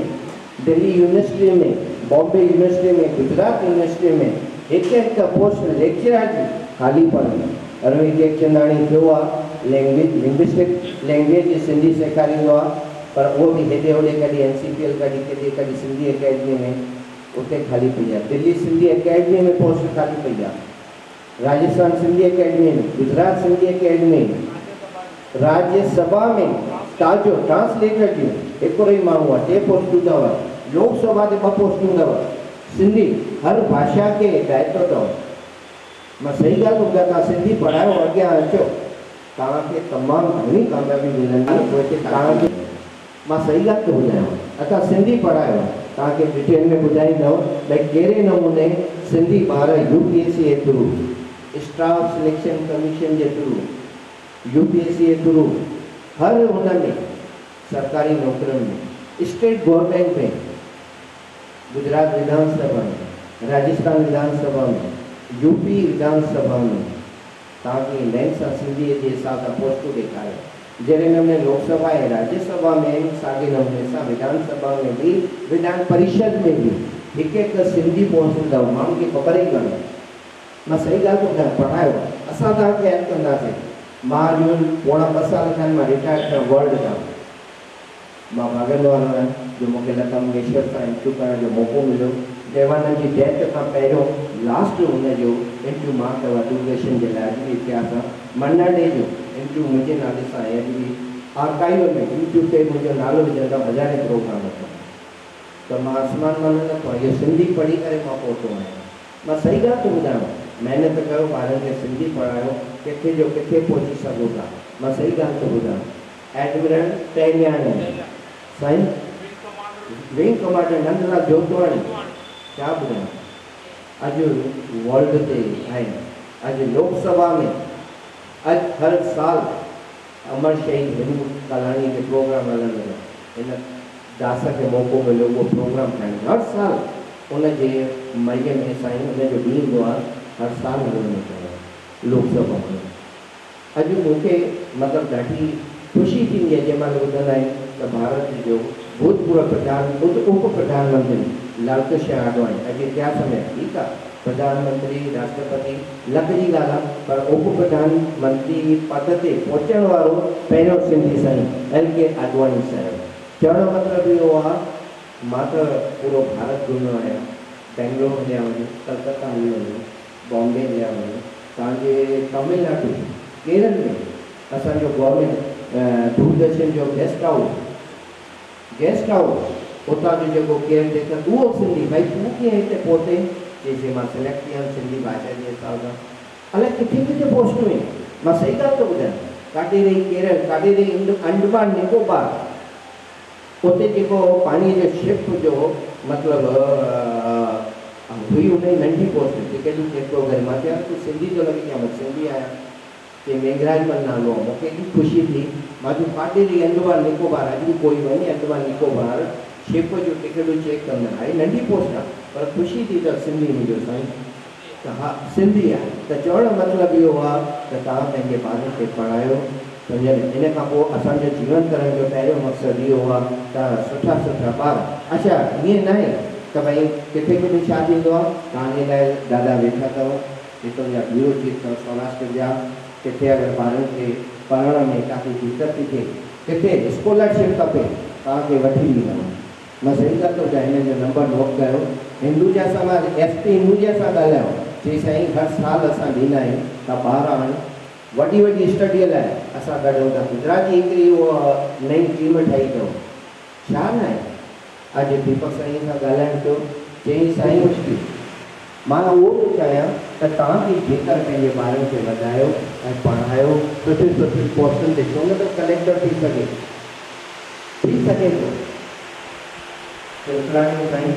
दिल्ली यूनिवर्सिटी में, बॉम्बे यूनिवर्सिटी में, गुजरात यूनिवर्सिटी में हिकु पोस्ट लेक्चरर जी ख़ाली पढ़ी। अरविंद टेकचंदाणी थियो आहे, लिंग्विस्टिक लैंग्वेज सिंधी सेखारींदो आहे, पर उहो बि हेॾे होॾे कॾहिं NCPL कॾहिं सिंधी अकेडमी में उते ख़ाली पई आहे। दिल्ली सिंधी अकेडमी में पोस्ट ख़ाली पई आहे, राजस्थान सिंधी अकेडमी में, गुजरात सिंधी अकेडमी में, राज्यसभा में ताजो ट्रांसलेटर जूं हिकिड़ो ई माण्हू आहे, 2 पोस्टूं अथव, लोकसभा ते 2 पोस्टूं अथव। सिंधी हर भाषा खे दायित्व अथव। मां सही ॻाल्हि ॿुधायां, तव्हां सिंधी पढ़ायो, अॻियां अचो, तव्हांखे तमामु घणी कामयाबी मिलंदी। तव्हांखे मां सही ॻाल्हि थो ॿुधायां, असां सिंधी पढ़ायो, तव्हांखे डिटेल में ॿुधाईंदव भई कहिड़े नमूने सिंधी ॿार UPSC जे थ्रू, स्टाफ सिलेक्शन कमीशन जे थ्रू, UPSC जे थ्रू हर हुन में सरकारी नौकरियुनि में, स्टेट गवर्नमेंट में, गुजरात विधानसभा में, राजस्थान विधानसभा में, UP विधानसभा में तव्हांखे रैंक सां सिंधीअ जे हिसाब सां पोस्टूं ॾेखारियो। जहिड़े नमूने लोकसभा ऐं राज्यसभा में साॻे नमूने सां विधानसभा में बि, विधान परिषद में बि हिकु सिंधी पोस्ट अथव, माण्हुनि खे ख़बर ई कान्हे। मां सही ॻाल्हि थो ॿुधायां, पढ़ायो, असां तव्हांखे हेल्प कंदासीं। मां अॼु पोणा 2 साल थिया मां रिटायर थिया वर्ल्ड खां। मां भागंदो आहियां जो मूंखे लता मंगेशकर सां इंटरव्यू करण जो मौक़ो मिलियो। देवानंद जी डेथ खां पहिरियों लास्ट हुनजो इंटरव्यू मां कयो दूरदर्शन जे लाइ। अॼु बि इतिहास आहे, मन्ना डे जो इंटरव्यू मुंहिंजे नाले सां आहे। अॼु बि आर्काइव में यूट्यूब ते मुंहिंजो नालो विझंदा, हज़ारे प्रोग्राम अथव। त मां आसमान मां न पढ़ो, इहो सिंधी पढ़ी करे मां पहुतो आहियां। मां सही ॻाल्हि थो ॿुधायां, महिनत कयो, ॿारनि खे सिंधी पढ़ायो, किथे जो किथे पहुची सघो था। मां सही ॻाल्हि थो ॿुधायां। एडमिरल टहलियाणी साईं विंग कमांडर नंदलाल जोतवाणी क्या ॿुधायां अॼु वर्ल्ड ते आहिनि अॼु लोकसभा में अॼु हर साल अमर शहीद हिंदू कालाणी के प्रोग्राम हलंदो आहे इन दास खे मौक़ो मिलियो उहो प्रोग्राम ठाहिण हर साल उनजे मईअ में साईं उनजो ॾींहुं ईंदो आहे हर साल हलंदो आहे लोकसभा में अॼु मूंखे मतिलबु ॾाढी ख़ुशी थींदी आहे जंहिं महिल ॿुधंदा आहियूं त भारत जो भूतपूर्व उप प्रधानमंत्री लालकृष्ण आडवाणी अॼु इतिहास में ठीकु आहे प्रधानमंत्री राष्ट्रपति लख जी ॻाल्हि आहे पर उप प्रधानमंत्री पद ते पहुचण वारो पहिरियों सिंधी साईं LK आडवाणी साहिबु चवण जो मतिलबु इहो आहे मां त पूरो भारत घुमियो आहियां बेंगलोर हलिया वञू कलकत्ता हली वञू बॉम्बे हलिया वञू तव्हांजे तमिलनाडु केरल में असांजो गवर्नमेंट दूरदर्शन जो गेस्ट हाउस उतां जो जेको केयर टेकर उहो सिंधी भई तूं कीअं हिते पहुते जंहिंसे मां सिलेक्ट कया सिंधी भाषा जे हिसाब सां अलाए किथे किथे पोस्टूं आहिनि मां सही ॻाल्हि थो ॿुधायां काॾे रही केरल काॾे रही अंडमान निकोबार उते जेको पाणीअ जो शिप जो मतिलबु हुई उन जी नंढी पोस्ट टिकटूं चेक पियो करे मां चयां तूं सिंधी थो लॻे या मां सिंधी आहियां के मेघराजमल नालो आहे मूंखे एॾी ख़ुशी थी मां जो काॾे रही अंडमान निकोबार अॼु बि कोई वञे अंडमान निकोबार शिप जो टिकटूं चेक कंदा आहे नंढी पोस्ट आहे पर ख़ुशी थी त सिंधी मुंहिंजो साईं त हा सिंधी आहे त चवण जो मतिलबु इहो आहे त तव्हां पंहिंजे ॿारनि खे पढ़ायो सम्झनि इन खां पोइ असांजो जीवन करण जो पहिरियों मक़सदु इहो आहे त सुठा ॿार अच्छा ईअं न आहे त भई किथे किथे छा थींदो आहे तव्हांजे लाइ दादा वेठा अथव हितां जा ब्यूरो चीफ अथव सौराष्ट्र जा किथे अगरि ॿारनि खे पढ़ण में काफ़ी दिक़त थी थिए किथे स्कॉलरशिप खपे तव्हांखे वठी ॾींदव मां सही ॻाल्हि थो चवां हिन जो नंबर नोट कयो हिंदुजा सां मां SP हिंदुजा सां ॻाल्हायो चई साईं हर साल असां ॾींदा आहियूं त ॿार आहिनि वॾी वॾी स्टडीअ लाइ असां कढूं था गुजरात जी हिकिड़ी उहा नई टीम ठाही अथऊं छा न आहे अॼु दीपक साईं सां ॻाल्हाइण थियो चई साईं मां उहो बि चाहियां त तव्हां बि जेकर पंहिंजे ॿारनि खे वधायो ऐं पढ़ायो सुठी पोस्टनि ते छो न त कलेक्टर थी सघे थो साईं